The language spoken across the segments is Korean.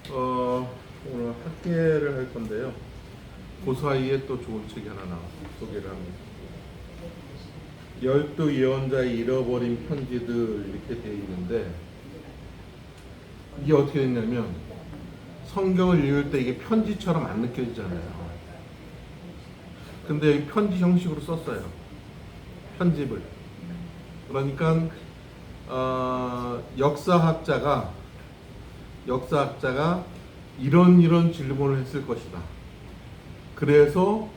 오늘 학계를 할 건데요. 그 사이에 또 좋은 책이 하나 나와서 소개를 합니다. 열두 예언자의 잃어버린 편지들 이렇게 되어 있는데, 이게 어떻게 됐냐면 성경을 읽을 때 이게 편지처럼 안 느껴지잖아요. 근데 이 편지 형식으로 썼어요. 편집을. 그러니까 역사학자가 이런 질문을 했을 것이다. 그래서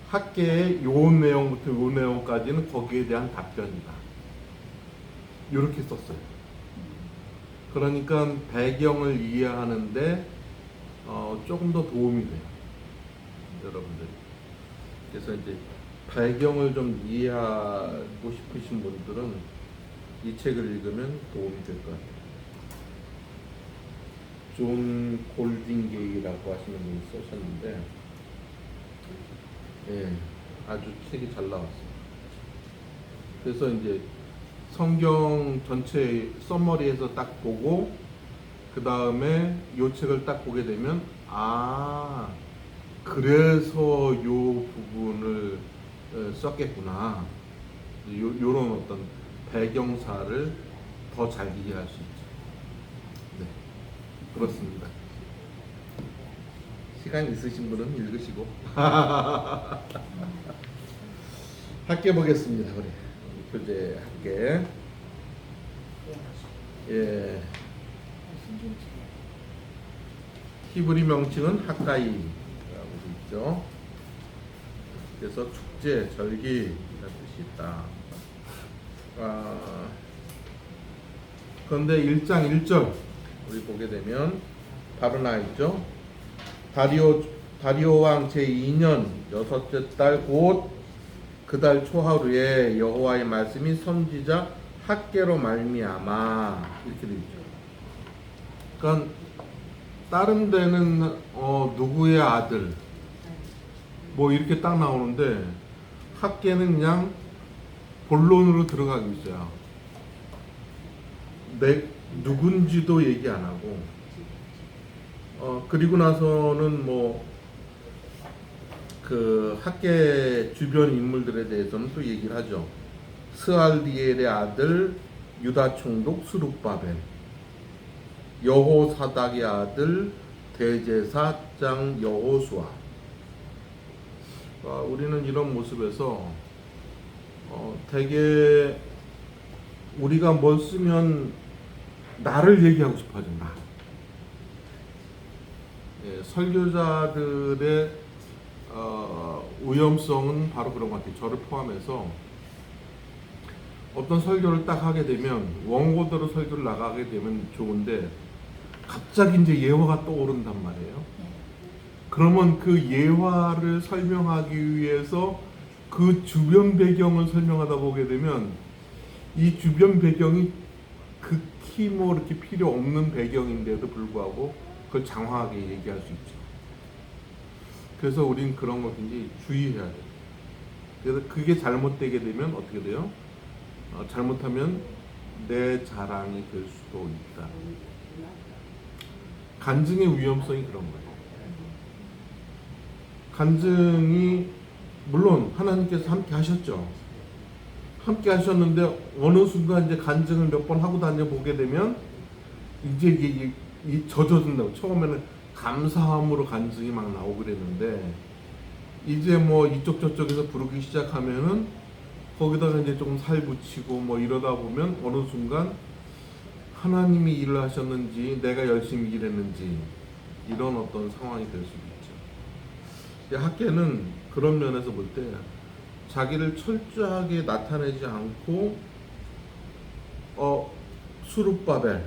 학계의 요 내용부터 요 내용까지는 거기에 대한 답변이다. 이렇게 썼어요. 그러니까 배경을 이해하는데 조금 더 도움이 돼요. 여러분들. 그래서 이제 배경을 좀 이해하고 싶으신 분들은 이 책을 읽으면 도움이 될 것 같아요. 존 골딩게이라고 하시는 분이 쓰셨는데, 예, 아주 책이 잘 나왔어요. 그래서 이제 성경 전체 서머리에서 딱 보고 그 다음에 이 책을 딱 보게 되면 그래서 이 부분을 썼겠구나. 요런 어떤 배경사를 더 잘 이해할 수 있죠. 네, 그렇습니다. 시간 있으신 분은 읽으시고 학계 보겠습니다. 우리 교재 학계. 예. 히브리 명칭은 학가이라고 되어 있죠. 그래서 축제, 절기 이런 뜻이 있다. 그런데 1장 1절 우리 보게 되면 바로 나와 있죠. 다리오 왕 제2년 여섯째 달 곧 그 달 초하루에 여호와의 말씀이 선지자 학계로 말미암아 이렇게 되어 있죠. 그러니까 다른 데는 누구의 아들 뭐 이렇게 딱 나오는데 학계는 그냥 본론으로 들어가고 있어요. 누군지도 얘기 안 하고 그리고 나서는 뭐 그 학계 주변 인물들에 대해서는 또 얘기를 하죠. 스알디엘의 아들 유다 총독 스룹바벨, 여호사닥의 아들 대제사장 여호수아. 우리는 이런 모습에서 되게 우리가 뭘 쓰면 나를 얘기하고 싶어하죠. 나. 예, 설교자들의 위험성은 바로 그런 것 같아요. 저를 포함해서 어떤 설교를 딱 하게 되면 원고대로 설교를 나가게 되면 좋은데 갑자기 이제 예화가 떠오른단 말이에요. 그러면 그 예화를 설명하기 위해서 그 주변 배경을 설명하다 보게 되면 이 주변 배경이 극히 뭐 이렇게 필요 없는 배경인데도 불구하고 그걸 장황하게 얘기할 수 있죠. 그래서 우린 그런 걸 굉장히 주의해야 돼요. 그래서 그게 잘못되게 되면 어떻게 돼요? 잘못하면 내 자랑이 될 수도 있다. 간증의 위험성이 그런 거예요. 간증이 물론 하나님께서 함께 하셨죠. 함께 하셨는데 어느 순간 이제 간증을 몇 번 하고 다녀 보게 되면 이제 이게 젖어든다고. 처음에는 감사함으로 간증이 막 나오고 그랬는데 이제 뭐 이쪽 저쪽에서 부르기 시작하면은 거기다가 이제 조금 살 붙이고 뭐 이러다 보면 어느 순간 하나님이 일을 하셨는지 내가 열심히 일했는지 이런 어떤 상황이 될 수 있죠. 학계는 그런 면에서 볼 때 자기를 철저하게 나타내지 않고 수룹바벨,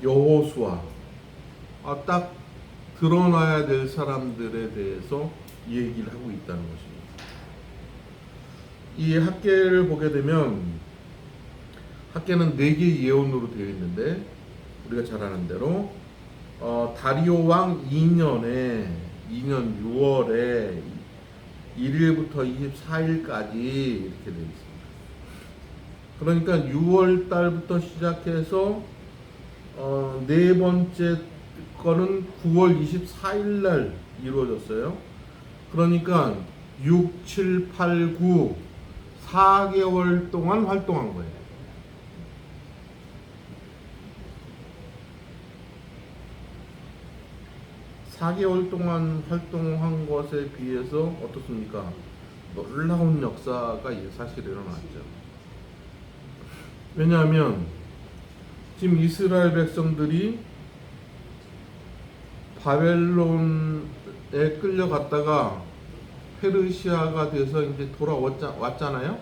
여호수아 딱 드러나야 될 사람들에 대해서 얘기를 하고 있다는 것입니다. 이 학계를 보게 되면 학계는 4개의 예언으로 되어 있는데 우리가 잘 아는 대로 다리오 왕 2년 6월에 1일부터 24일까지 이렇게 되어 있습니다. 그러니까 6월 달부터 시작해서 네 번째 거는 9월 24일 날 이루어졌어요. 그러니까 6, 7, 8, 9 4개월 동안 활동한 거예요. (4개월) 동안 활동한 것에 비해서 어떻습니까? 놀라운 역사가 사실 일어났죠. 왜냐하면 지금 이스라엘 백성들이 바벨론에 끌려갔다가 페르시아가 돼서 이제 돌아왔잖아요.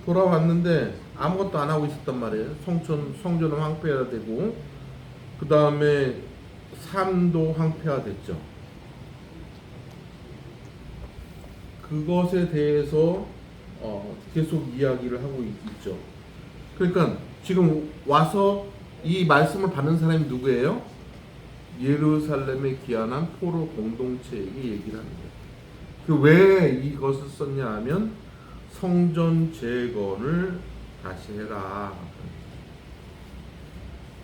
돌아왔는데 아무것도 안 하고 있었단 말이에요. 성전은 황폐화되고 그 다음에 삶도 황폐화됐죠. 그것에 대해서 계속 이야기를 하고 있죠. 그러니까 지금 와서 이 말씀을 받는 사람이 누구예요? 예루살렘에 귀환한 포로 공동체에게 얘기를 하는 거예요. 왜 이것을 썼냐 하면 성전 재건을 다시 해라.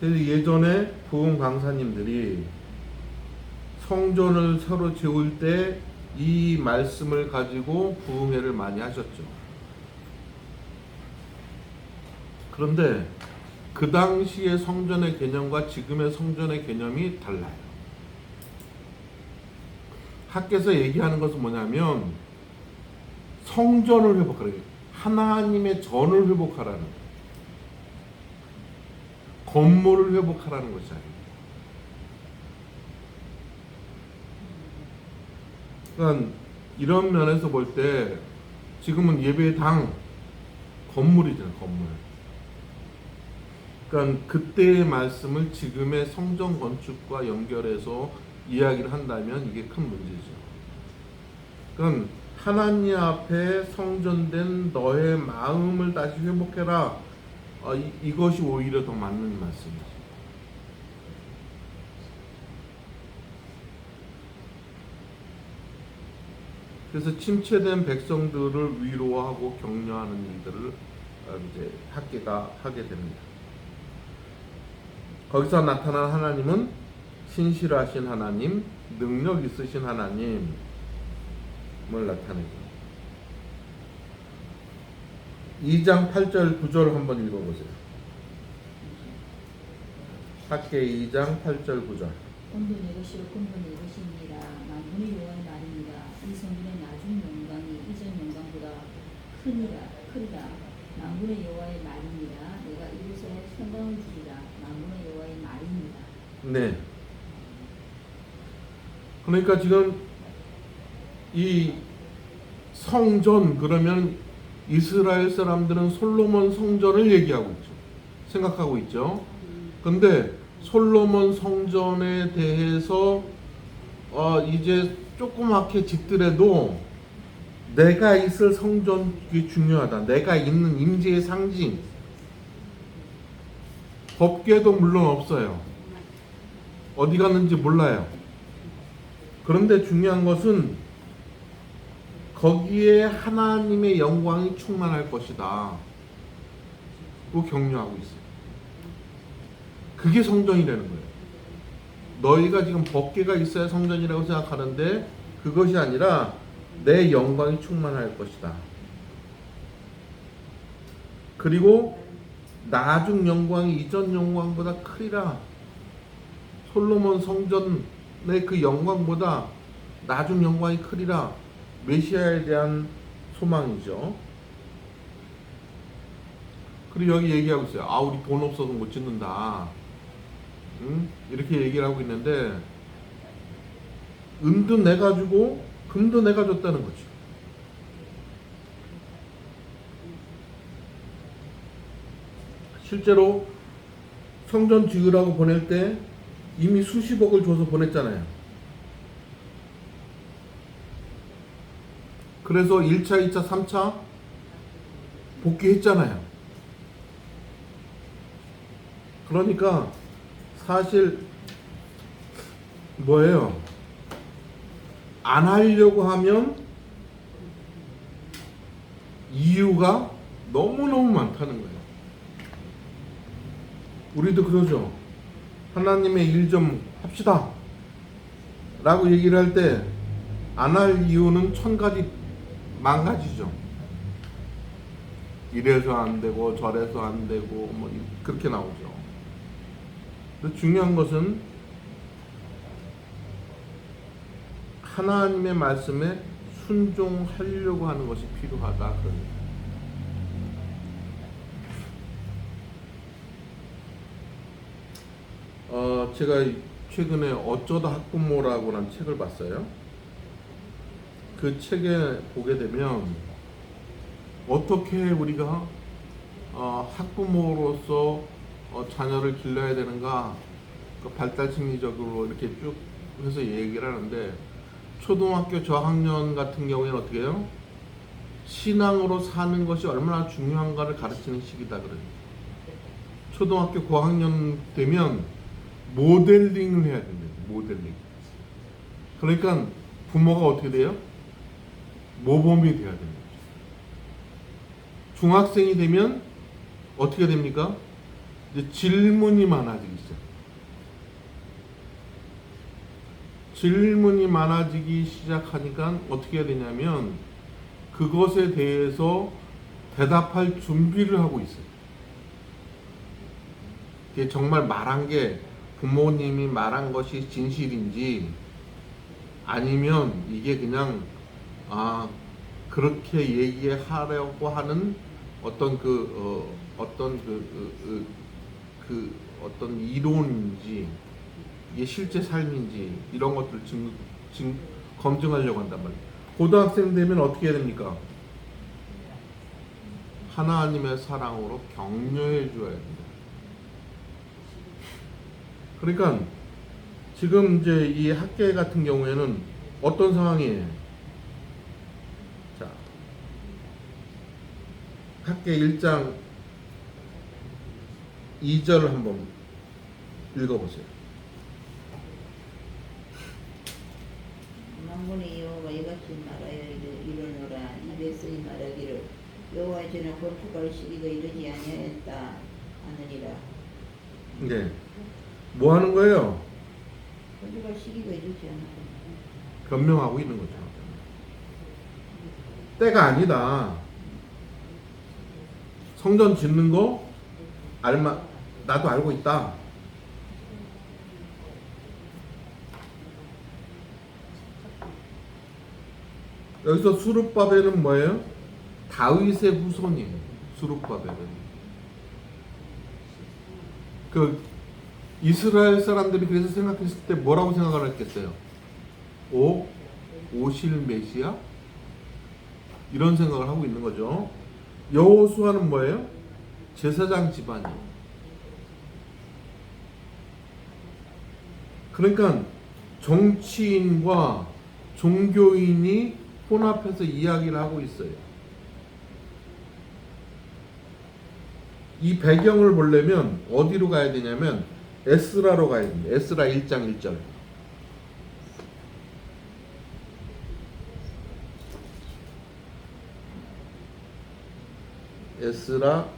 그래서 예전에 부흥 강사님들이 성전을 새로 지을 때 이 말씀을 가지고 부흥회를 많이 하셨죠. 그런데 그 당시의 성전의 개념과 지금의 성전의 개념이 달라요. 학계에서 얘기하는 것은 뭐냐면 성전을 회복하라. 하나님의 전을 회복하라는 거예요. 건물을 회복하라는 것이 아닙니다. 그러니까 이런 면에서 볼 때 지금은 예배당 건물이잖아요. 건물. 그러니까 그때의 말씀을 지금의 성전 건축과 연결해서 이야기를 한다면 이게 큰 문제죠. 그러니까 하나님 앞에 성전된 너의 마음을 다시 회복해라. 이것이 오히려 더 맞는 말씀이죠. 그래서 침체된 백성들을 위로하고 격려하는 일들을 이제 학계가 하게 됩니다. 거기서 나타난 하나님은 신실하신 하나님, 능력 있으신 하나님을 나타내죠. 2장 8절 9절 한번 읽어보세요. 학계 2장 8절 9절. 온도 내 것이요 근본 내 것이니라. 만군의 여호와의 말이니라. 이 성전의 나중 영광이 이전 영광보다 크리라. 만군의 여호와의 말이니라. 내가 이곳에 평강을 주리라. 만군의 여호와의 말이니라. 네. 그러니까 지금 이 성전 그러면 이스라엘 사람들은 솔로몬 성전을 얘기하고 있죠. 생각하고 있죠. 근데 솔로몬 성전에 대해서 이제 조그맣게 짓더라도 내가 있을 성전이 중요하다. 내가 있는 임재의 상징. 법궤도 물론 없어요. 어디 갔는지 몰라요. 그런데 중요한 것은 거기에 하나님의 영광이 충만할 것이다. 그 격려하고 있어요. 그게 성전이라는 거예요. 너희가 지금 법궤가 있어야 성전이라고 생각하는데 그것이 아니라 내 영광이 충만할 것이다. 그리고 나중 영광이 이전 영광보다 크리라. 솔로몬 성전의 그 영광보다 나중 영광이 크리라. 메시아에 대한 소망이죠. 그리고 여기 얘기하고 있어요. 우리 돈 없어서 못 짓는다. 이렇게 얘기를 하고 있는데 은도 내가 주고 금도 내가 줬다는 거죠. 실제로 성전 지으라고 보낼 때 이미 수십억을 줘서 보냈잖아요. 그래서 1차, 2차, 3차 복귀했잖아요. 그러니까 사실 뭐예요? 안 하려고 하면 이유가 너무너무 많다는 거예요. 우리도 그러죠. 하나님의 일 좀 합시다 라고 얘기를 할 때 안 할 이유는 천 가지 만 가지죠. 이래서 안 되고 저래서 안 되고 뭐 그렇게 나오죠. 근데 중요한 것은 하나님의 말씀에 순종하려고 하는 것이 필요하다 그럽니다. 제가 최근에 어쩌다 학부모라고라는 책을 봤어요. 그 책에 보게 되면 어떻게 우리가 학부모로서 자녀를 길러야 되는가, 그 발달 심리적으로 이렇게 쭉 해서 얘기를 하는데, 초등학교 저학년 같은 경우에는 어떻게 해요? 신앙으로 사는 것이 얼마나 중요한가를 가르치는 시기다 그래요. 초등학교 고학년 되면 모델링을 해야 됩니다. 모델링. 그러니까 부모가 어떻게 돼요? 모범이 돼야 됩니다. 중학생이 되면 어떻게 됩니까? 이제 질문이 많아지기 시작. 질문이 많아지기 시작하니까 어떻게 해야 되냐면 그것에 대해서 대답할 준비를 하고 있어요. 이게 정말 말한 게 부모님이 말한 것이 진실인지 아니면 이게 그냥 그렇게 얘기하려고 하는 어떤 어떤 이론인지 이게 실제 삶인지 이런 것들을 검증하려고 한단 말이에요. 고등학생 되면 어떻게 해야 됩니까? 하나님의 사랑으로 격려해 줘야 됩니다. 그러니까 지금 이제 이 학계 같은 경우에는 어떤 상황이에요? 자, 학계 1장 2절 한번 읽어보세요. 만군의 여호와가 이같이 말하여 이르노라. 입에서 이 말하기를 여호와의 전에 건축할 시기가 이르지 아니하였다 하느니라. 네, 뭐 하는 거예요? 건축할 시기가 이르지 않았다. 변명하고 있는 거죠. 때가 아니다. 성전 짓는 거 나도 알고 있다. 여기서 수룹바벨은 뭐예요? 다윗의 후손이에요. 수룹바벨은 그 이스라엘 사람들이 그래서 생각했을 때 뭐라고 생각을 했겠어요? 오실 메시아? 이런 생각을 하고 있는 거죠. 여호수아는 뭐예요? 제사장 집안이에요. 그러니까 정치인과 종교인이 혼합해서 이야기를 하고 있어요. 이 배경을 보려면 어디로 가야 되냐면 에스라로 가야 됩니다. 에스라 1장 1절. 에스라,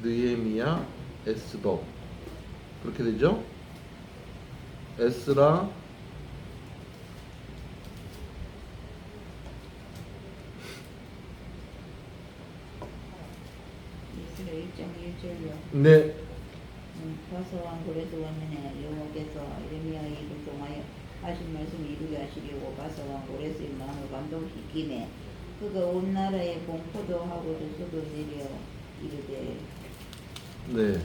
느헤미야, 에스더 그렇게 되죠? 에스라 에스라 1장 1절요. 네. 바사왕 고레스 왕년에 여호와께서 예레미야의 입을 통하여 하신 말씀을 이루게 하시려고 바사왕 고레스의 마음을 감동시키매 그가 온 나라에 공포도 하고 조소도 내려 이르되. 네.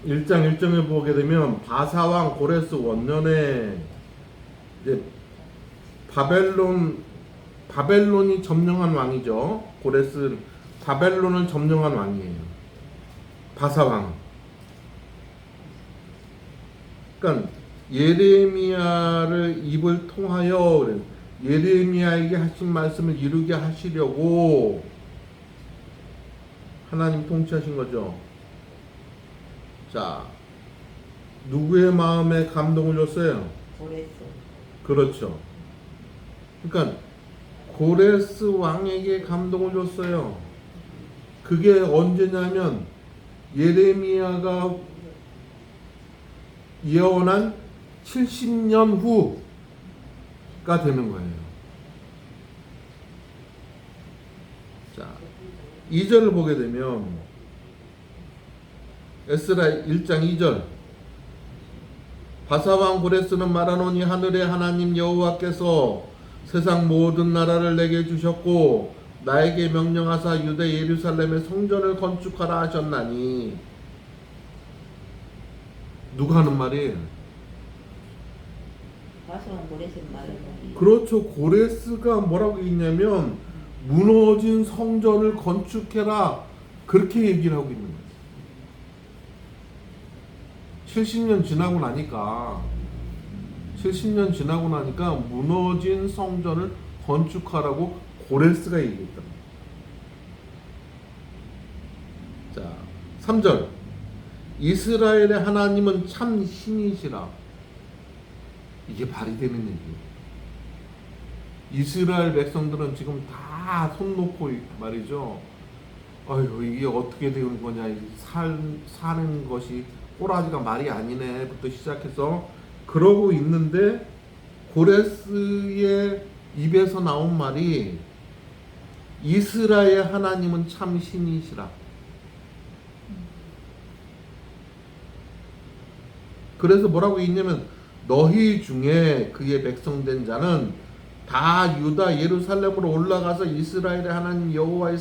1장 1절에 보게 되면 바사왕 고레스 원년에 이제 바벨론이 점령한 왕이죠. 고레스 바벨론을 점령한 왕이에요. 바사왕. 그러니까 예레미야를 입을 통하여 예레미야에게 하신 말씀을 이루게 하시려고 하나님 통치하신 거죠. 자, 누구의 마음에 감동을 줬어요? 고레스. 그렇죠. 그러니까 고레스 왕에게 감동을 줬어요. 그게 언제냐면 예레미야가 예언한 70년 후가 되는 거예요. 자, 2절을 보게 되면 에스라 1장 2절 바사왕 고레스는 말하노니 하늘의 하나님 여호와께서 세상 모든 나라를 내게 주셨고 나에게 명령하사 유대 예루살렘의 성전을 건축하라 하셨나니. 누가 하는 말이에요? 바사왕 고레스 말하노니. 그렇죠. 고레스가 뭐라고 했냐면 무너진 성전을 건축해라, 그렇게 얘기를 하고 있는 거예요. 70년 지나고 나니까 무너진 성전을 건축하라고 고레스가 얘기했다. 자, 3절 이스라엘의 하나님은 참 신이시라. 이게 말이 되는 얘기예요. 이스라엘 백성들은 지금 다 손 놓고 말이죠. 아유, 이게 어떻게 되는 거냐, 사는 것이 꼬라지가 말이 아니네부터 시작해서 그러고 있는데 고레스의 입에서 나온 말이 이스라엘 하나님은 참 신이시라. 그래서 뭐라고 있냐면 너희 중에 그의 백성된 자는 다 유다 예루살렘으로 올라가서 이스라엘의 하나님 여호와의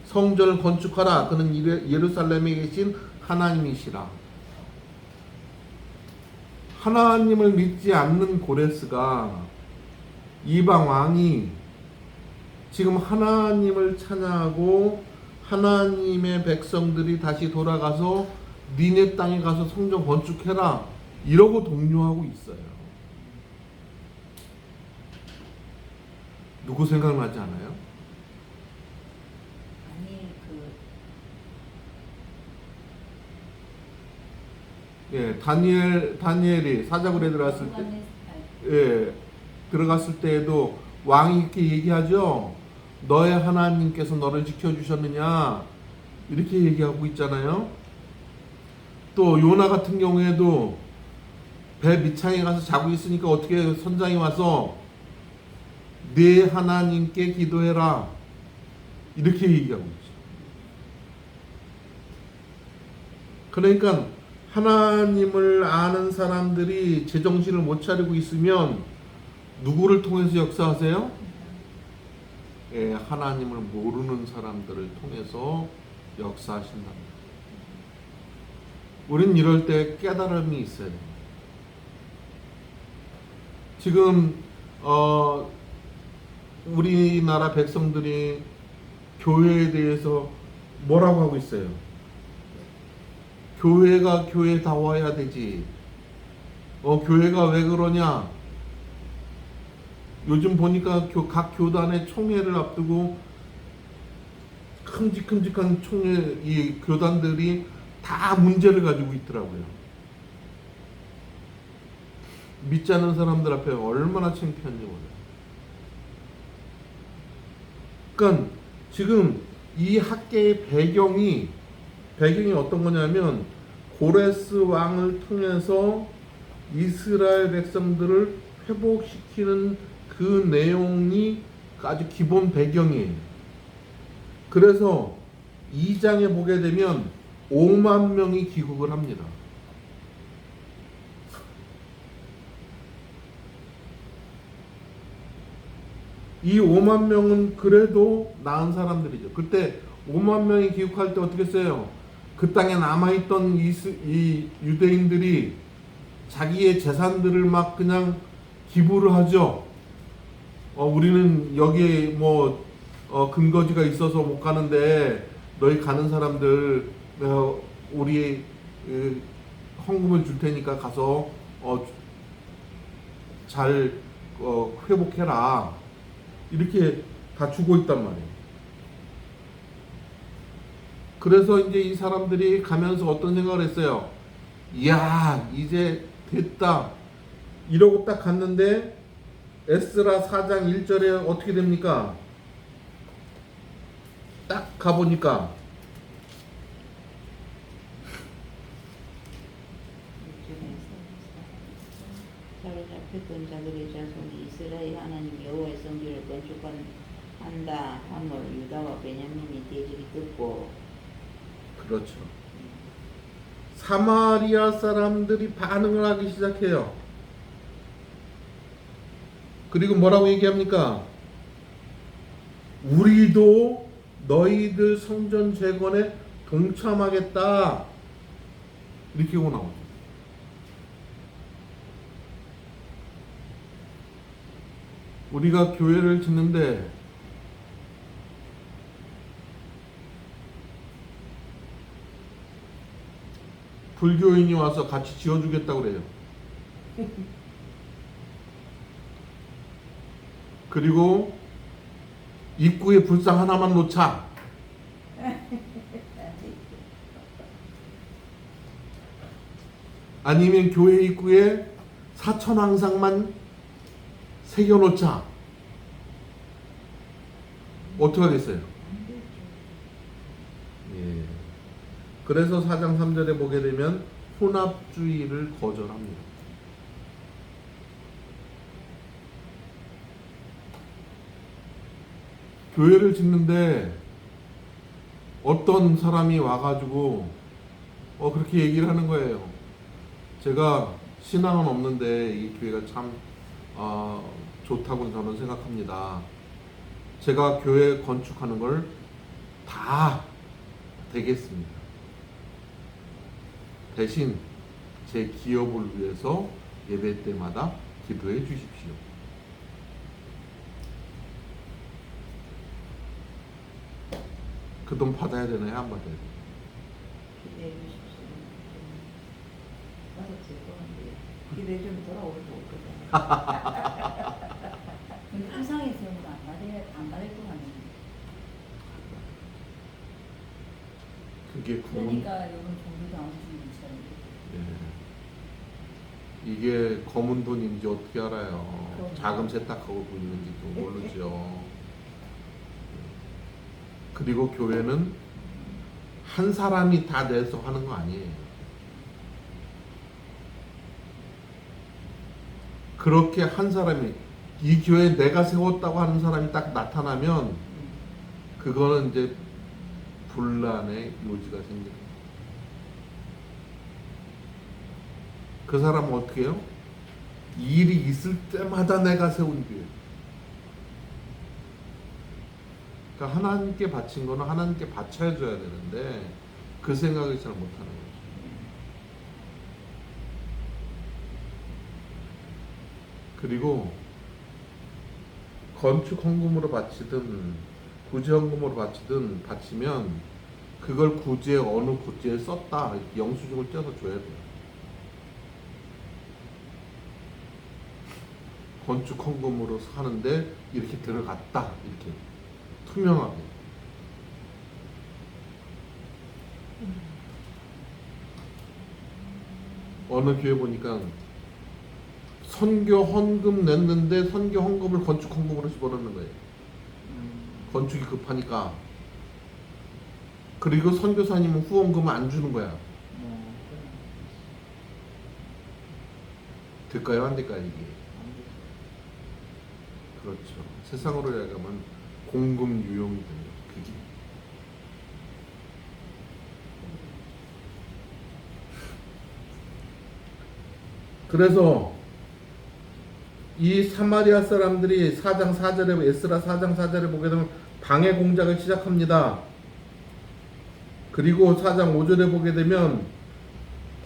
성전을 건축하라. 그는 예루살렘에 계신 하나님이시라. 하나님을 믿지 않는 고레스가 이방 왕이 지금 하나님을 찬양하고 하나님의 백성들이 다시 돌아가서 니네 땅에 가서 성전 건축해라 이러고 독려하고 있어요. 누구 생각나지 않아요? 아니 예, 다니엘이 사자굴에 들어갔을 때, 들어갔을 때에도 왕이 이렇게 얘기하죠. 너의 하나님께서 너를 지켜주셨느냐 이렇게 얘기하고 있잖아요. 또 요나 같은 경우에도 배 밑창에 가서 자고 있으니까 어떻게 선장이 와서 네 하나님께 기도해라 이렇게 얘기하고 있죠. 그러니까 하나님을 아는 사람들이 제정신을 못 차리고 있으면 누구를 통해서 역사하세요? 예, 하나님을 모르는 사람들을 통해서 역사하신답니다. 우린 이럴 때 깨달음이 있어요. 지금 우리나라 백성들이 교회에 대해서 뭐라고 하고 있어요? 교회가 교회다워야 되지. 교회가 왜 그러냐? 요즘 보니까 각 교단의 총회를 앞두고 큼직큼직한 이 교단들이 다 문제를 가지고 있더라고요. 믿지 않는 사람들 앞에 얼마나 창피한지 몰라요. 그러니까 지금 이 학계의 배경이 어떤 거냐면 고레스 왕을 통해서 이스라엘 백성들을 회복시키는 그 내용이 아주 기본 배경이에요. 그래서 2장에 보게 되면 5만 명이 귀국을 합니다. 이 5만 명은 그래도 나은 사람들이죠. 그때 5만 명이 귀국할 때 어떻게 했어요? 그 땅에 남아있던 이 유대인들이 자기의 재산들을 막 그냥 기부를 하죠. 우리는 여기에 근거지가 있어서 못 가는데 너희 가는 사람들 우리 헌금을 줄 테니까 가서 잘 회복해라. 이렇게 다 주고 있단 말이에요. 그래서 이제 이 사람들이 가면서 어떤 생각을 했어요? 이야, 이제 됐다. 이러고 딱 갔는데 에스라 4장 1절에 어떻게 됩니까? 딱 가보니까 사로잡혔던 자들의 자손이 이스라엘 하나님 여호와의 성전을 건축한다 함을 유다와 베냐민이 대적이 듣고 그렇죠. 사마리아 사람들이 반응을 하기 시작해요. 그리고 뭐라고 얘기합니까? 우리도 너희들 성전 재건에 동참하겠다. 이렇게 하고 나오죠. 우리가 교회를 짓는데 불교인이 와서 같이 지어주겠다고 그래요. 그리고 입구에 불상 하나만 놓자. 아니면 교회 입구에 사천왕상만 새겨놓자. 어떻게 하겠어요? 예. 그래서 4장 3절에 보게 되면 혼합주의를 거절합니다. 교회를 짓는데 어떤 사람이 와가지고 그렇게 얘기를 하는 거예요. 제가 신앙은 없는데 이 교회가 참 좋다고 저는 생각합니다. 제가 교회 건축하는 걸 다 되겠습니다. 대신 제 기업을 위해서 예배 때마다 기도해 주십시오. 그 돈 받아야 되나요? 안 받아야 되나요? 기대해 주십시오. 받았을 건데 기대 좀 돌아오면 좋거든. 근데 이상해서는 안 받을 것 같네요. 그게 구원. 그러니까 이건 종교도 안 주는 것처럼. 예. 이게 검은 돈인지 어떻게 알아요? 그럼요. 자금 세탁하고 있는지도 모르죠. 그리고 교회는 한 사람이 다 내서 하는 거 아니에요. 그렇게 한 사람이 이 교회 내가 세웠다고 하는 사람이 딱 나타나면 그거는 이제 분란의 요지가 생깁니다. 그 사람은 어떻게 해요? 일이 있을 때마다 내가 세운 교회. 그러니까 하나님께 바친 거는 하나님께 바쳐야 줘야 되는데 그 생각을 잘 못하는 거죠. 그리고 건축 헌금으로 바치든 구제 헌금으로 바치면 그걸 구제 어느 구제에 썼다 영수증을 떼서 줘야 돼요. 건축 헌금으로 하는데 이렇게 들어갔다 이렇게 투명하게. 어느 교회 보니까 선교 헌금 냈는데 선교 헌금을 건축 헌금으로 집어넣는 거예요. 건축이 급하니까. 그리고 선교사님은 후원금을 안 주는 거야. 될까요? 안 될까요? 이게? 그렇죠. 세상으로 이야기하면 공금 유용이 됩니다. 그게. 그래서 이 사마리아 사람들이 4장 4절에 에스라 4장 4절에 보게 되면 방해 공작을 시작합니다. 그리고 4장 5절에 보게 되면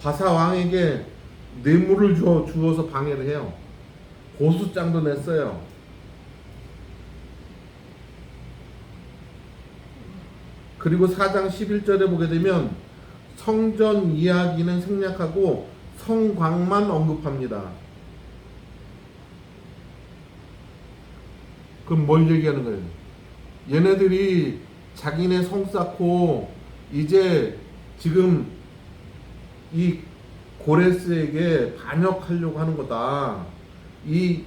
바사 왕에게 뇌물을 주어서 방해를 해요. 고수장도 냈어요. 그리고 4장 11절에 보게 되면 성전 이야기는 생략하고 성곽만 언급합니다. 그럼 뭘 얘기하는 거예요? 얘네들이 자기네 성 쌓고 이제 지금 이 고레스에게 반역하려고 하는 거다. 이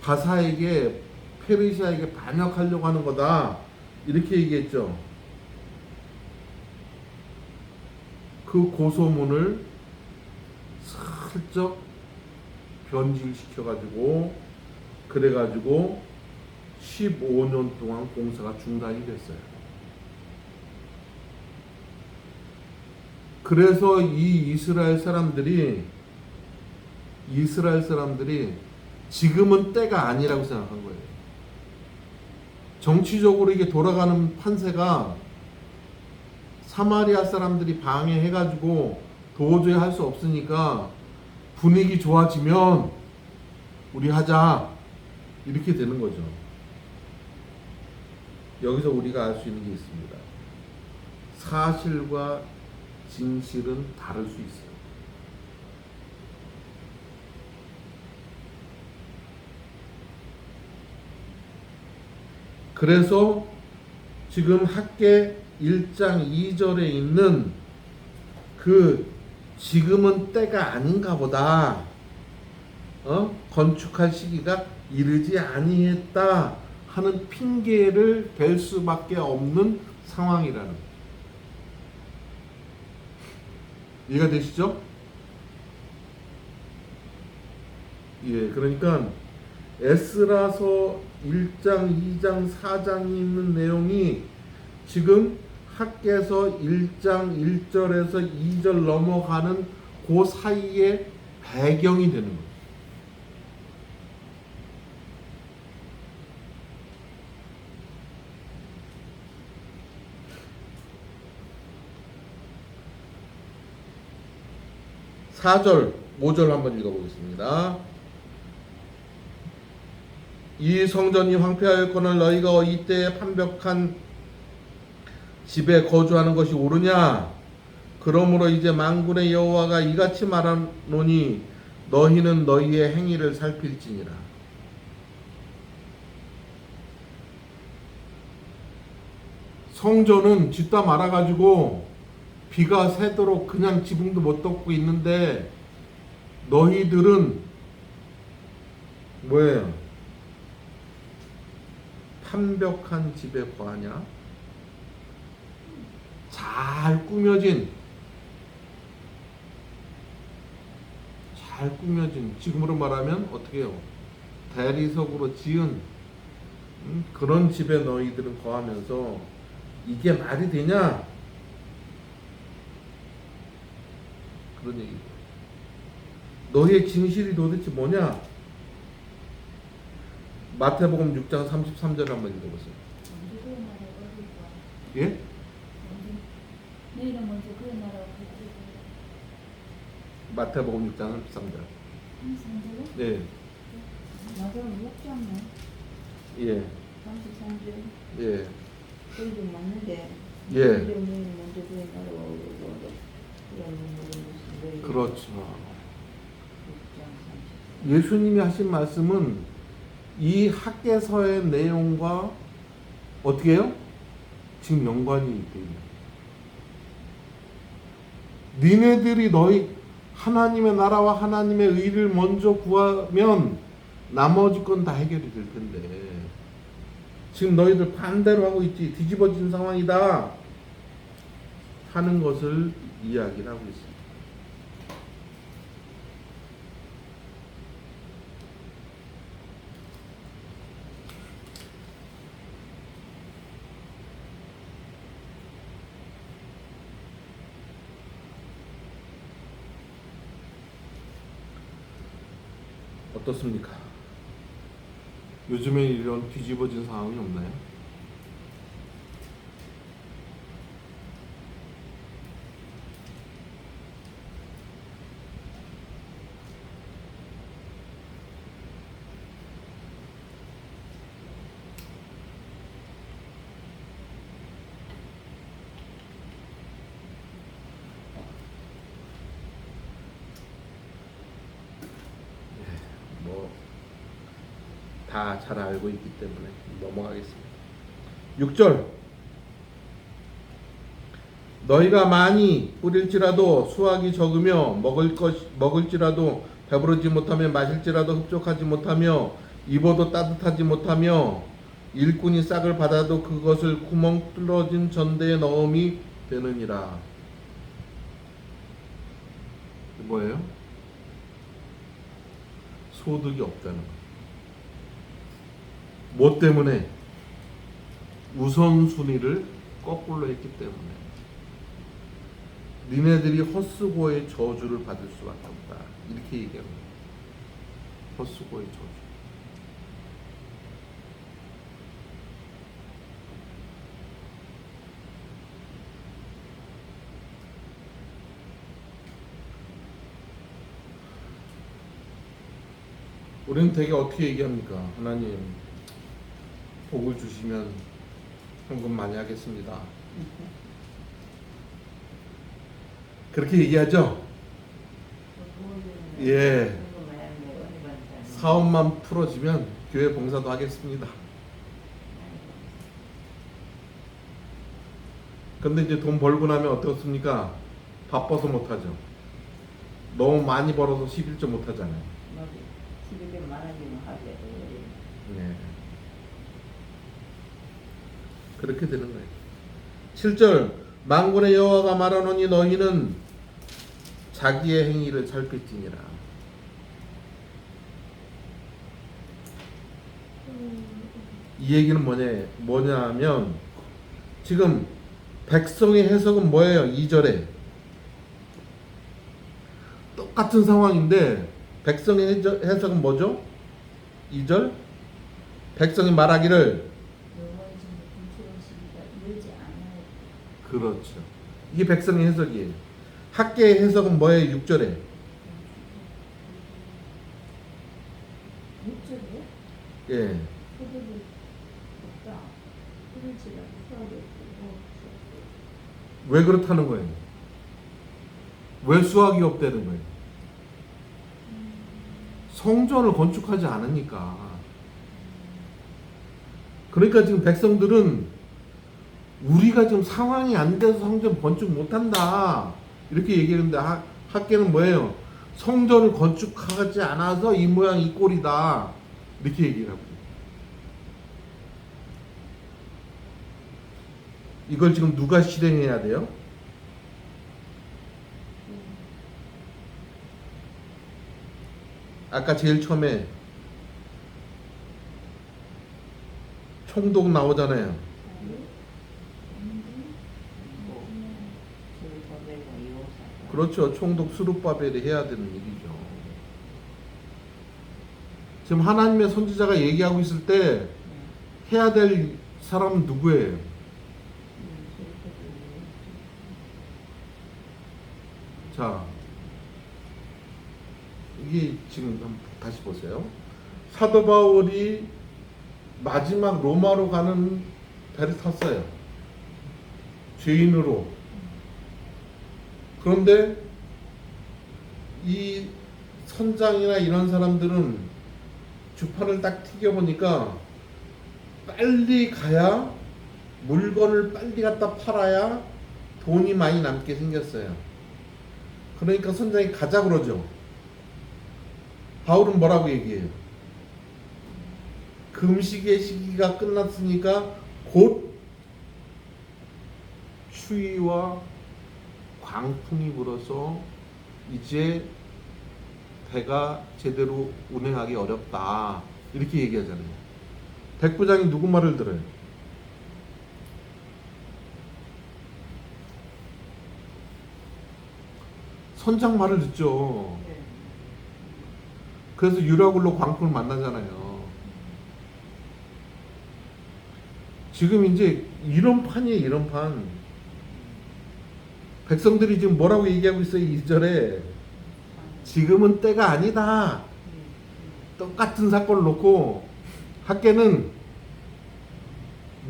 바사에게 페르시아에게 반역하려고 하는 거다. 이렇게 얘기했죠. 그 고소문을 슬쩍 변질시켜가지고 그래가지고 15년 동안 공사가 중단이 됐어요. 그래서 이 이스라엘 사람들이 지금은 때가 아니라고 생각한 거예요. 정치적으로 이게 돌아가는 판세가 사마리아 사람들이 방해해가지고 도저히 할 수 없으니까 분위기 좋아지면 우리 하자 이렇게 되는 거죠. 여기서 우리가 알 수 있는 게 있습니다. 사실과 진실은 다를 수 있어요. 그래서 지금 학개 1장 2절에 있는 그 지금은 때가 아닌가 보다, 건축할 시기가 이르지 아니했다 하는 핑계를 댈 수밖에 없는 상황이라는 거예요. 이해가 되시죠? 예, 그러니까 에스라서 1장, 2장, 4장이 있는 내용이 지금 학개서 1장 1절에서 2절 넘어가는 그 사이에 배경이 되는 거예요. (4절) (5절) 한번 읽어보겠습니다. 이 성전이 황폐하였거늘 너희가 이때에 판벽한 집에 거주하는 것이 옳으냐? 그러므로 이제 만군의 여호와가 이같이 말하노니 너희는 너희의 행위를 살필지니라. 성전은 짓다 말아가지고 비가 새도록 그냥 지붕도 못 덮고 있는데 너희들은 뭐예요? 판벽한 집에 거하냐? 잘 꾸며진 지금으로 말하면 어떻게 해요? 대리석으로 지은 그런 집에 너희들은 거하면서 이게 말이 되냐? 그런 얘기예요. 너희의 진실이 도대체 뭐냐? 마태복음 6장 33절 한번 읽어보세요. 예? 너희는 먼저 그 나라와 마태복음 6장 33절. 네. 마태복음 6장만 예. 33절. 예. 그게 좀 맞는데. 예. 너희는 먼저 그 나라와 그렇죠. 예수님이 하신 말씀은 이 학개서의 내용과 어떻게 해요? 지금 연관이 있대요. 니네들이 너희 하나님의 나라와 하나님의 의를 먼저 구하면 나머지 건 다 해결이 될 텐데 지금 너희들 반대로 하고 있지, 뒤집어진 상황이다 하는 것을 이야기를 하고 있습니다. 어떻습니까? 요즘에 이런 뒤집어진 상황이 없나요? 다 잘 알고 있기 때문에 넘어가겠습니다. 6절 너희가 많이 뿌릴지라도 수확이 적으며 먹을지라도 배부르지 못하며 마실지라도 흡족하지 못하며 입어도 따뜻하지 못하며 일꾼이 싹을 받아도 그것을 구멍 뚫어진 전대에 넣음이 되느니라. 뭐예요? 소득이 없다는 거. 뭐 때문에? 우선순위를 거꾸로 했기 때문에. 니네들이 헛수고의 저주를 받을 수밖에 없다. 이렇게 얘기합니다. 헛수고의 저주. 우리는 되게 어떻게 얘기합니까? 하나님 복을 주시면 헌금 많이 하겠습니다. 그렇게 얘기하죠? 예. 사업만 풀어지면 교회 봉사도 하겠습니다. 근데 이제 돈 벌고 나면 어떻습니까? 바빠서 못하죠. 너무 많이 벌어서 11조 못하잖아요. 11년 많아지면 하게. 네. 그렇게 되는 거예요. 7절 만군의 여호와가 말하노니 너희는 자기의 행위를 살필지니라. 이 얘기는 뭐냐면 지금 백성의 해석은 뭐예요? 2절에 똑같은 상황인데 백성의 해석은 뭐죠? 2절 백성이 말하기를 여호와의 전에 불출하시기가 이르지 않아요. 그렇죠. 이게 백성의 해석이에요. 학계의 해석은 뭐예요? 6절에 6절에 예. 소득이 없다. 그럴지라도 수학이 없고 왜 그렇다는 거예요? 왜 수학이 없다는 거예요? 성전을 건축하지 않으니까. 그러니까 지금 백성들은 우리가 지금 상황이 안 돼서 성전 건축 못한다 이렇게 얘기하는데 학계는 뭐예요? 성전을 건축하지 않아서 이 모양 이 꼴이다 이렇게 얘기를 하고 이걸 지금 누가 실행해야 돼요? 아까 제일 처음에 총독 나오잖아요. 그렇죠. 총독 수룹바벨이 해야 되는 일이죠. 지금 하나님의 선지자가 얘기하고 있을 때 해야 될 사람은 누구예요? 자, 이게 지금 한번 다시 보세요. 사도 바울이 마지막 로마로 가는 배를 탔어요. 죄인으로. 그런데 이 선장이나 이런 사람들은 주판을 딱 튀겨보니까 빨리 가야 물건을 빨리 갖다 팔아야 돈이 많이 남게 생겼어요. 그러니까 선장이 가자 그러죠. 바울은 뭐라고 얘기해요? 금식의 시기가 끝났으니까 곧 추위와 광풍이 불어서 이제 배가 제대로 운행하기 어렵다 이렇게 얘기하잖아요. 백부장이 누구 말을 들어요? 선장 말을 듣죠. 그래서 유라굴로 광풍을 만나잖아요. 지금 이제 이런 판이에요. 이런 판. 백성들이 지금 뭐라고 얘기하고 있어요? 2절에 지금은 때가 아니다. 똑같은 사건을 놓고 학계는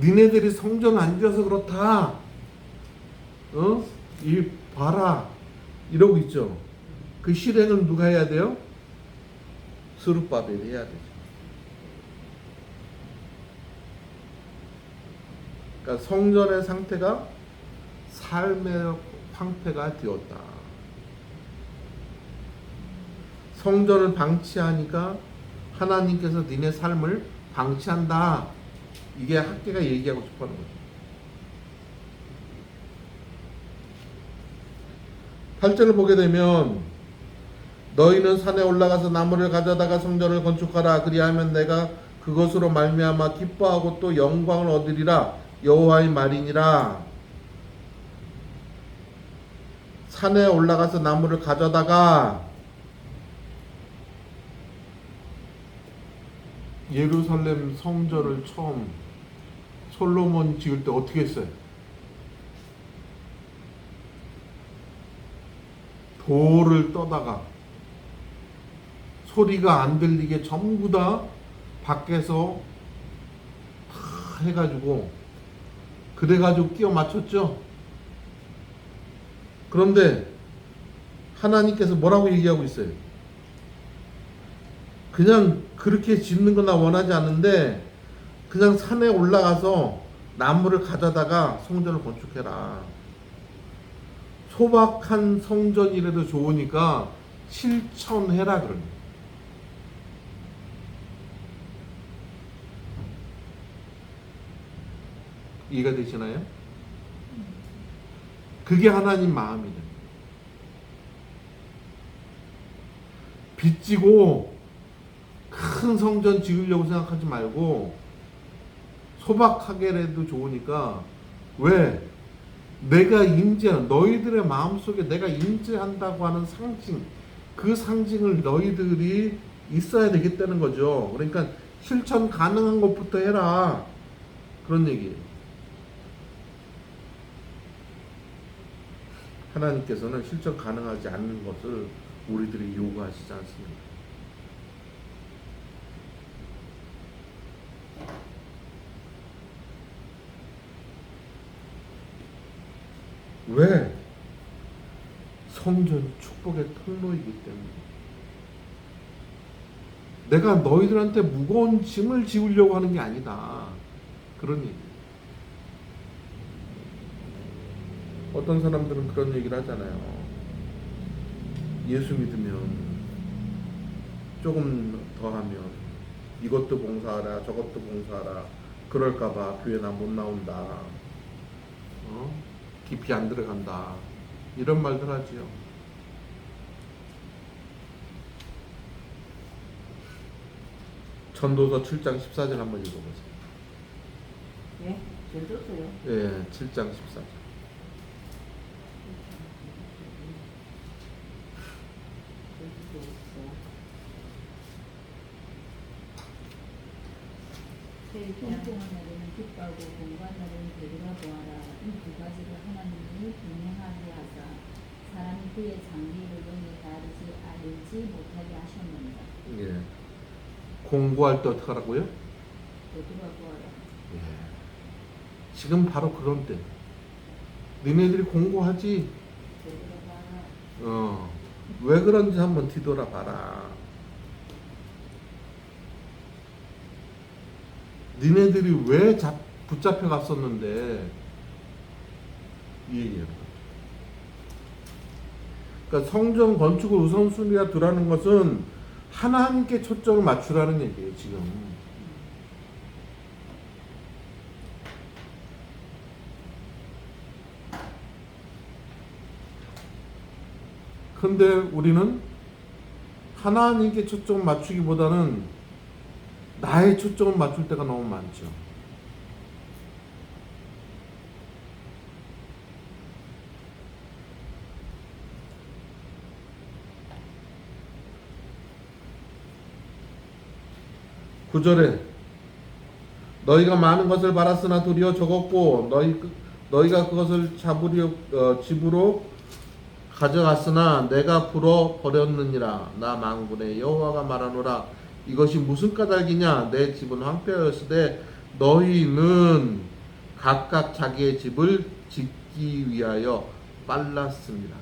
니네들이 성전 안 지어서 그렇다. 이 봐라. 이러고 있죠. 그 실행은 누가 해야 돼요? 스룹바벨이 해야 되죠. 그러니까 성전의 상태가 삶의 황폐가 되었다. 성전을 방치하니까 하나님께서 니네 삶을 방치한다. 이게 학계가 얘기하고 싶어하는 거죠. 8절을 보게 되면 너희는 산에 올라가서 나무를 가져다가 성전을 건축하라. 그리하면 내가 그것으로 말미암아 기뻐하고 또 영광을 얻으리라. 여호와의 말이니라. 산에 올라가서 나무를 가져다가 예루살렘 성전을 처음 솔로몬 지을 때 어떻게 했어요? 돌을 떠다가 소리가 안 들리게 전부 다 밖에서 다 해가지고 그래가지고 끼워 맞췄죠. 그런데 하나님께서 뭐라고 얘기하고 있어요? 그냥 그렇게 짓는 거나 원하지 않는데 그냥 산에 올라가서 나무를 가져다가 성전을 건축해라. 소박한 성전이라도 좋으니까 실천해라 그러는. 이해가 되시나요? 그게 하나님 마음이죠. 빚지고 큰 성전 지으려고 생각하지 말고 소박하게라도 좋으니까 왜? 내가 임재하는 너희들의 마음속에 내가 임재한다고 하는 상징, 그 상징을 너희들이 있어야 되겠다는 거죠. 그러니까 실천 가능한 것부터 해라 그런 얘기예요. 하나님께서는 실천 가능하지 않는 것을 우리들이 요구하시지 않습니다. 왜? 성전 축복의 통로이기 때문에. 내가 너희들한테 무거운 짐을 지우려고 하는 게 아니다. 그런 얘기. 어떤 사람들은 그런 얘기를 하잖아요. 예수 믿으면 조금 더 하면 이것도 봉사하라 저것도 봉사하라 그럴까봐 교회 나 못 나온다. 깊이 안 들어간다. 이런 말들 하지요. 전도서 7장 14절 한번 읽어보세요. 예? 전도서요? 예, 7장 14절. 통통한 날에는 기뻐하고 공부한 날에는 되돌아 보아라. 이 두 가지를 하나님이 분명하게 하사 사람이 그의 장기를 영에 따르지 알지 못하게 하셨느니라. 예. 공부할 때 어떻게 하라고요? 되돌아 보아라. 예. 지금 바로 그런 때. 니네들이 공부하지. 되돌아 봐라. 왜 그런지 한번 뒤돌아봐라. 니네들이 왜 붙잡혀 갔었는데 이 얘기예요. 그러니까 성전 건축을 우선순위가 두라는 것은 하나님께 초점을 맞추라는 얘기예요. 지금. 근데 우리는 하나님께 초점을 맞추기보다는 나의 초점을 맞출 때가 너무 많죠. 구절에 너희가 많은 것을 바랐으나 도리어 적었고 너희가 그것을 집으로 가져갔으나 내가 풀어 버렸느니라. 나 만군의 여호와가 말하노라. 이것이 무슨 까닭이냐? 내 집은 황폐하였으되 너희는 각각 자기의 집을 짓기 위하여 빨랐습니다.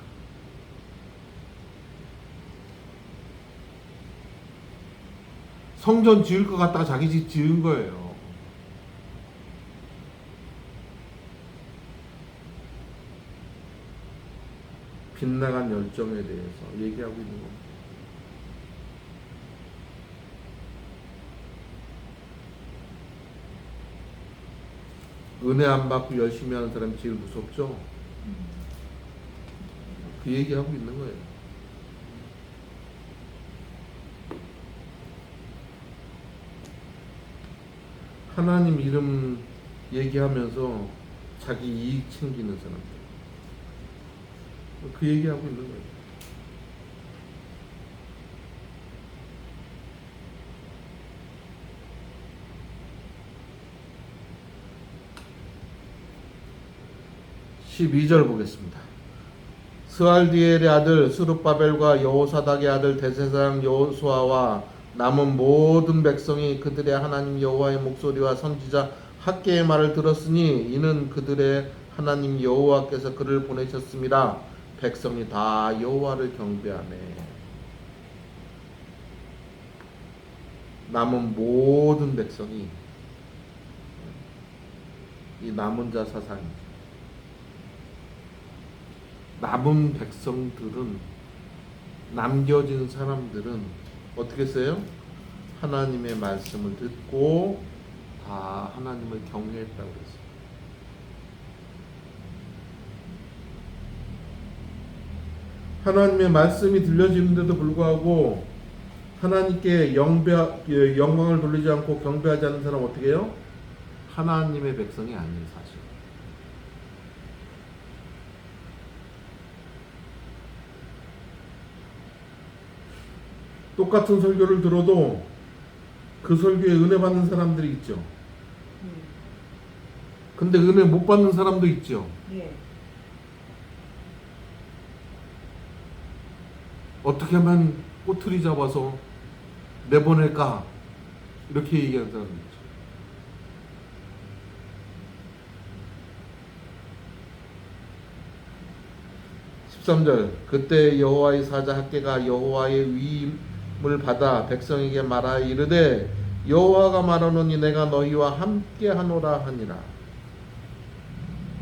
성전 지을 것 같다가 자기 집 지은 거예요. 빗나간 열정에 대해서 얘기하고 있는 겁니다. 은혜 안 받고 열심히 하는 사람이 제일 무섭죠? 그 얘기하고 있는 거예요. 하나님 이름 얘기하면서 자기 이익 챙기는 사람들. 그 얘기하고 있는 거예요. (12절) 보겠습니다. 스알디엘의 아들 스룹바벨과 여호사닥의 아들 대제사장 여호수아와 남은 모든 백성이 그들의 하나님 여호와의 목소리와 선지자 학개의 말을 들었으니 이는 그들의 하나님 여호와께서 그를 보내셨습니다. 백성이 다 여호와를 경배하네. 남은 모든 백성이, 이 남은 자 사상이죠. 남은 백성들은, 남겨진 사람들은 어떻게 했어요? 하나님의 말씀을 듣고 다 하나님을 경외했다고 그랬어요. 하나님의 말씀이 들려지는데도 불구하고 하나님께 영광을 돌리지 않고 경배하지 않는 사람은 어떻게 해요? 하나님의 백성이 아니에요, 사실. 똑같은 설교를 들어도 그 설교에 은혜 받는 사람들이 있죠. 근데 은혜 못 받는 사람도 있죠. 예. 어떻게 하면 꼬투리 잡아서 내보낼까? 이렇게 얘기하는 사람도 있죠. (13절) 그때 여호와의 사자 학개가 여호와의 위임을 받아 백성에게 말하여 이르되 여호와가 말하노니 내가 너희와 함께 하노라 하니라.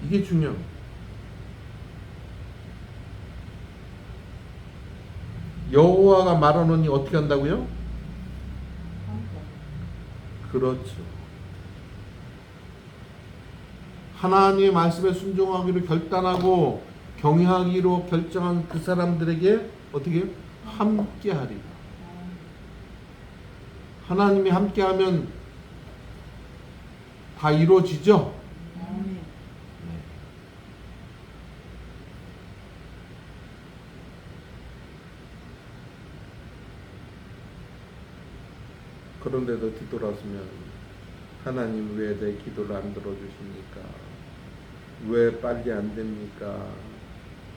이게 중요해요. 여호와가 말하노니 어떻게 한다고요? 그렇죠. 하나님의 말씀에 순종하기로 결단하고 경외하기로 결정한 그 사람들에게 어떻게 해요? 함께 하리라. 하나님이 함께 하면 다 이루어지죠? 네. 그런데도 뒤돌아서면 하나님 왜 내 기도를 안 들어주십니까? 왜 빨리 안 됩니까?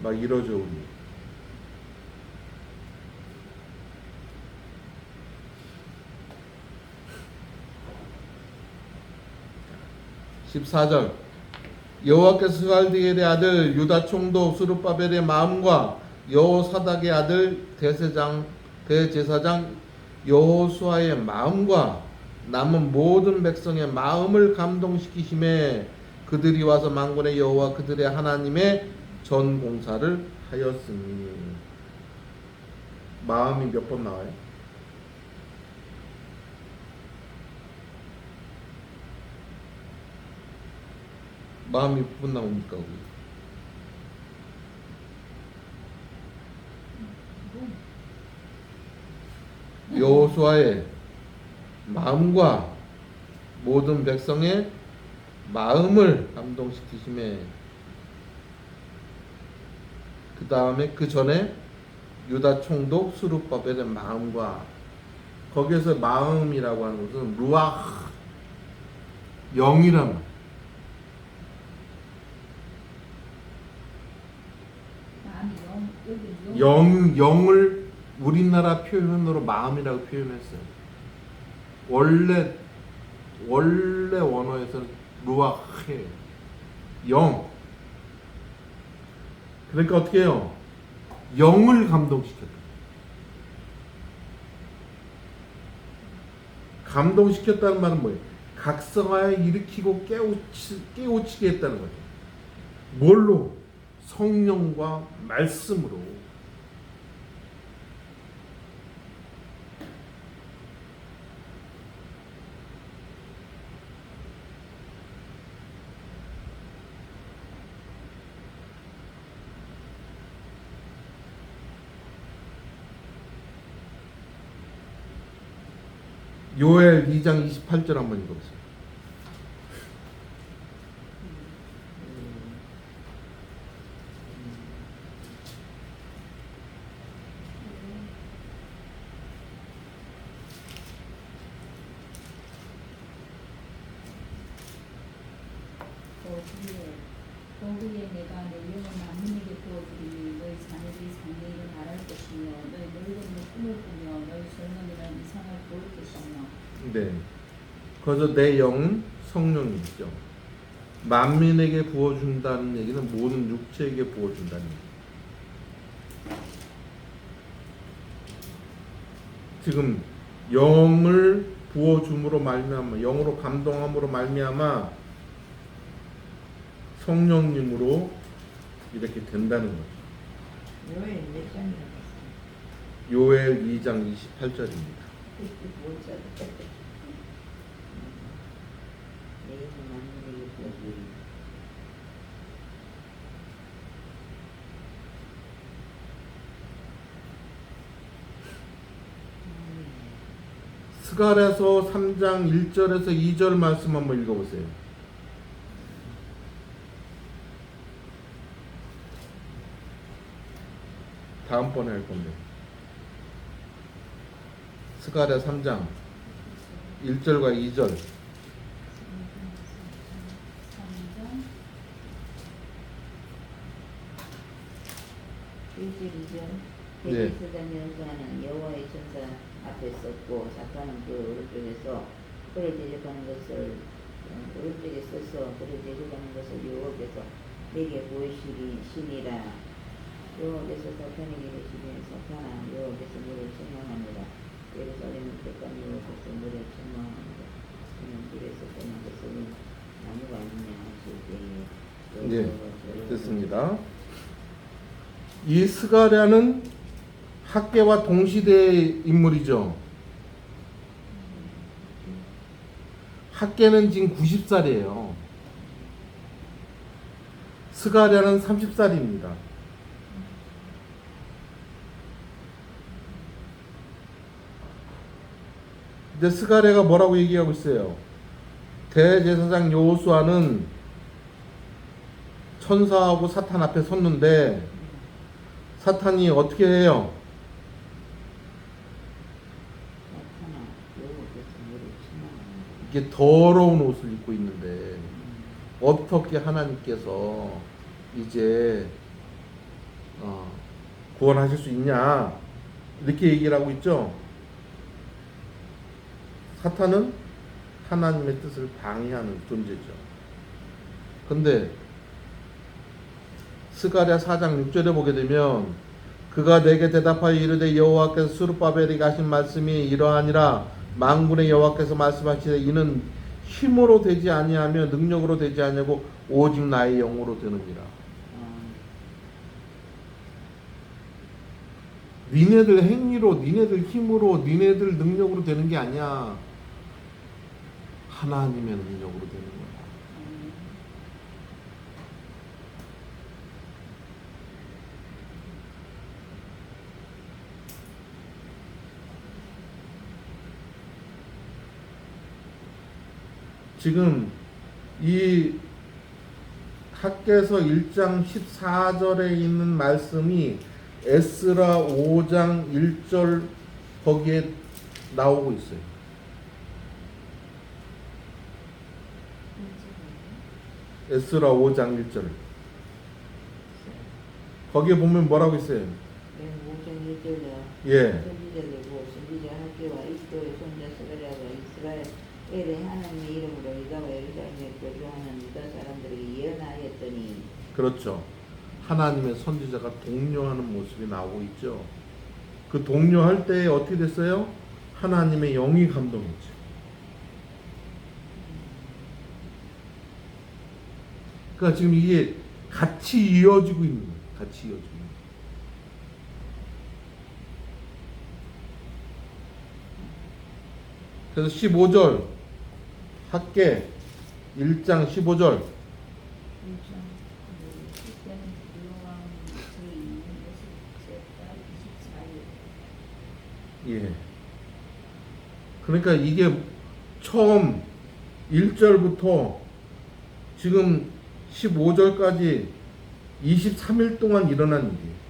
막 이러죠, 우리. (14절) 여호와께서 스알디엘의 아들 유다 총독 스룹바벨의 마음과 여호사닥의 아들 대제사장 여호수아의 마음과 남은 모든 백성의 마음을 감동시키심에 그들이 와서 만군의 여호와 그들의 하나님의 전 공사를 하였으니. 마음이 몇 번 나와요? 마음이 몇 번 나옵니까? 우리? 여호수아의 마음과 모든 백성의 마음을 감동시키심에 그 다음에 그 전에 유다 총독 스룹바벨의 마음과, 거기에서 마음이라고 하는 것은 루아흐, 영이란 말. 영을 우리나라 표현으로 마음이라고 표현했어요. 원래 원어에서는 루아흐예요. 영. 그러니까 어떻게 해요? 영을 감동시켰다. 감동시켰다는 말은 뭐예요? 각성하여 일으키고 깨우치게 했다는 거죠. 뭘로? 성령과 말씀으로. 요엘 2장 28절 한번 읽어보세요. 부어주리요 또 후에 내가 내 영을 만민에게 부어주리니 너희 자녀들이 장래일을 말할 것이며 너희 늙은이는 꿈을 꾸며 너희 젊은이는 이상을 볼 것이며. 네. 그래서 내 영은 성령이죠. 만민에게 부어준다는 얘기는 모든 육체에게 부어준다는 얘기예요. 지금 영을 부어줌으로 말미암아, 영으로 감동함으로 말미암아 성령님으로 이렇게 된다는 거죠. 요엘 몇 장이라고 요엘 2장 28절입니다. 못 찾아. 내 영을 만민에게 부어주리니 스가랴서 3장 1절에서 2절 말씀 한번 읽어보세요. 다음번에 할 건데. 스가랴 3장 1절과 2절. 3장 1절 2절 네. 베데스다 연수하는 여호와의 천사 앞에 섰고 사탄은 그 오른쪽에서 그를 대적하는 것을 오른쪽에 서서 그를 대적하는 것을 여호와께서 내게 보이시니라. 여호와께서 사탄에게 이르시되 사탄아 여호와께서 너를 책망하노라. 예루살렘은 택한 여호와께서 너를 책망하노라. 그는 길에서 떠난 것은 나무가 아니냐 하실 때에 네, 됐습니다. 이 스가랴는 학계와 동시대의 인물이죠. 학계는 지금 90살이에요. 스가랴는 30살입니다. 근데 스가랴가 뭐라고 얘기하고 있어요? 대제사장 여호수아는 천사하고 사탄 앞에 섰는데 사탄이 어떻게 해요? 사탄아 여호와께서 너를 책망하노라. 이게 더러운 옷을 입고 있는데 어떻게 하나님께서 이제 구원하실 수 있냐 이렇게 얘기를 하고 있죠. 사탄은 하나님의 뜻을 방해하는 존재죠. 근데 스가랴 4장 6절에 보게 되면 그가 내게 대답하여 이르되 여호와께서 스룹바벨에게 하신 말씀이 이러하니라. 만군의 여호와께서 말씀하시되 이는 힘으로 되지 아니하며 능력으로 되지 아니하고 오직 나의 영으로 되느니라. 니네들 행위로, 니네들 힘으로, 니네들 능력으로 되는 게 아니야. 하나님의 능력으로 되는 거야. 지금 이 학개서 1장 14절에 있는 말씀이 에스라 5장 1절 거기에 나오고 있어요. 에스라 5장 1절 거기에 보면 뭐라고 있어요? 네, 5장 1절에 예. 선지자들고 선지자 학교와 이스도의 손자 스가랴가 이스라엘의 하나님의 이름으로 유다와 예루살렘에 거주하는 유다 사람들에게 예언하였더니 그렇죠. 하나님의 선지자가 독려하는 모습이 나오고 있죠. 그 독려할 때 어떻게 됐어요? 하나님의 영이 감동했죠. 그러니까 지금 이게 같이 이어지고 있는 거예요. 같이 이어지고 있는 거예요. 그래서 15절 학개 1장 15절 예. 그러니까 이게 처음 1절부터 지금 15절까지 23일 동안 일어난 일이에요.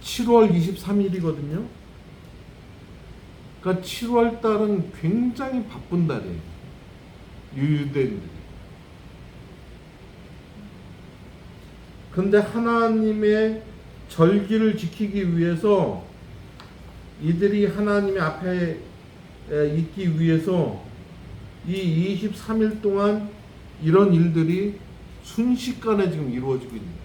7월 23일이거든요. 그러니까 7월 달은 굉장히 바쁜 달이에요. 유대인들이. 근데 하나님의 절기를 지키기 위해서 이들이 하나님의 앞에 있기 위해서 이 23일 동안 이런 일들이 순식간에 지금 이루어지고 있는 거예요.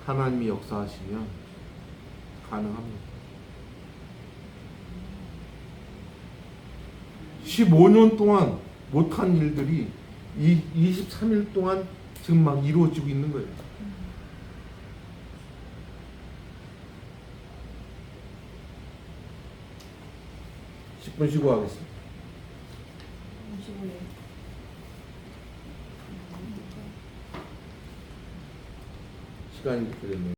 하나님이 역사하시면 가능합니다. 15년 동안 못한 일들이 이 23일 동안 지금 막 이루어지고 있는 거예요. 십 분 쉬고 하겠습니다. 시간이 이렇게 됐네요.